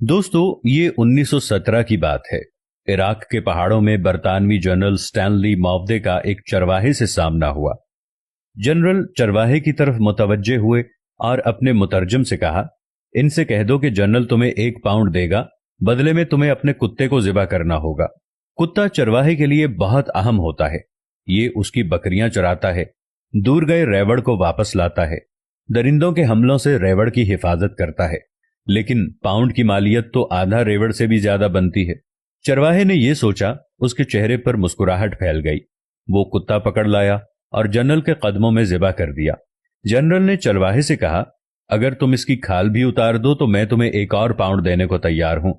दोस्तों, ये 1917 की बात है। इराक के पहाड़ों में बरतानवी जनरल स्टैनली मॉवदे का एक चरवाहे से सामना हुआ। जनरल चरवाहे की तरफ मुतवज्जे हुए और अपने मुतरजम से कहा, इनसे कह दो कि जनरल तुम्हें 1 पाउंड देगा, बदले में तुम्हें अपने कुत्ते को ज़िबा करना होगा। कुत्ता चरवाहे के लिए बहुत अहम होता है। ये उसकी बकरियां चराता है, दूर गए रेवड़ को वापस लाता है, दरिंदों के हमलों से रेवड़ की हिफाजत करता है। लेकिन पाउंड की मालियत तो आधा रेवड़ से भी ज्यादा बनती है। चरवाहे ने यह सोचा, उसके चेहरे पर मुस्कुराहट फैल गई। वो कुत्ता पकड़ लाया और जनरल के कदमों में ज़िबा कर दिया। जनरल ने चरवाहे से कहा, अगर तुम इसकी खाल भी उतार दो तो मैं तुम्हें 1 और पाउंड देने को तैयार हूं।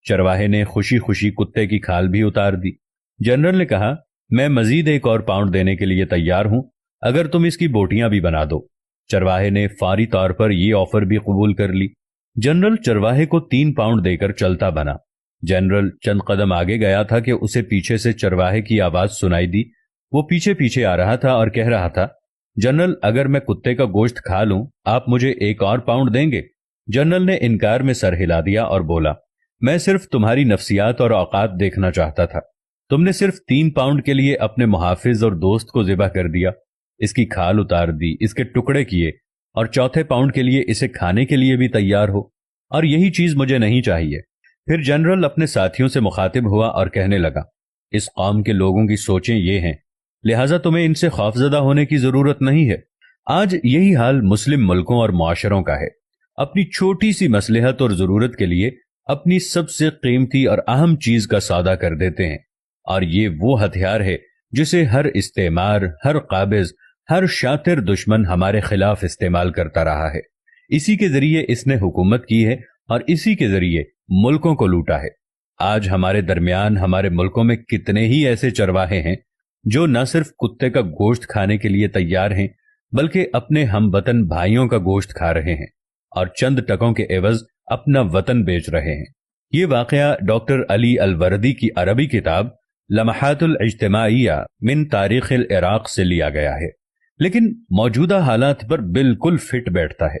चरवाहे ने खुशी खुशी कुत्ते की खाल भी उतार दी। जनरल ने कहा, मैं मजीद 1 और पाउंड देने के लिए तैयार हूं, अगर तुम इसकी बोटियां भी बना दो। चरवाहे ने फारी तौर पर यह ऑफर भी कबूल कर ली। जनरल चरवाहे को 3 पाउंड देकर चलता बना। जनरल चंद कदम आगे गया था कि उसे पीछे से चरवाहे की आवाज सुनाई दी। वो पीछे पीछे आ रहा था और कह रहा था, जनरल, अगर मैं कुत्ते का गोश्त खा लूं, आप मुझे 1 और पाउंड देंगे? जनरल ने इनकार में सर हिला दिया और बोला, मैं सिर्फ तुम्हारी नफ्सियात और औकात देखना चाहता था। तुमने सिर्फ 3 पाउंड के लिए अपने मुहाफिज और दोस्त को ज़िबा कर दिया, इसकी खाल उतार दी, इसके टुकड़े किए, और चौथे पाउंड के लिए इसे खाने के लिए भी तैयार हो। और यही चीज मुझे नहीं चाहिए। फिर जनरल अपने साथियों से मुखातिब हुआ और कहने लगा, इस कौम के लोगों की सोचें ये हैं, लिहाजा तुम्हें इनसे खौफजदा होने की जरूरत नहीं है। आज यही हाल मुस्लिम मुल्कों और मुआशरों का है। अपनी छोटी सी मसलहत और जरूरत के लिए अपनी सबसे कीमती और अहम चीज का सौदा कर देते हैं। और ये वो हथियार है जिसे हर इस्तेमार, हर काबिज, हर शातिर दुश्मन हमारे खिलाफ इस्तेमाल करता रहा है। इसी के जरिए इसने हुकूमत की है और इसी के जरिए मुल्कों को लूटा है। आज हमारे दरमियान, हमारे मुल्कों में कितने ही ऐसे चरवाहे हैं जो न सिर्फ कुत्ते का गोश्त खाने के लिए तैयार हैं, बल्कि अपने हमवतन भाइयों का गोश्त खा रहे हैं और चंद टकों के एवज अपना वतन बेच रहे हैं। ये वाकया डॉक्टर अली अलवर्दी की अरबी किताब लम्हातुल इज्तिमाइया मिन तारीख इराक से लिया गया है, लेकिन मौजूदा हालात पर बिल्कुल फिट बैठता है।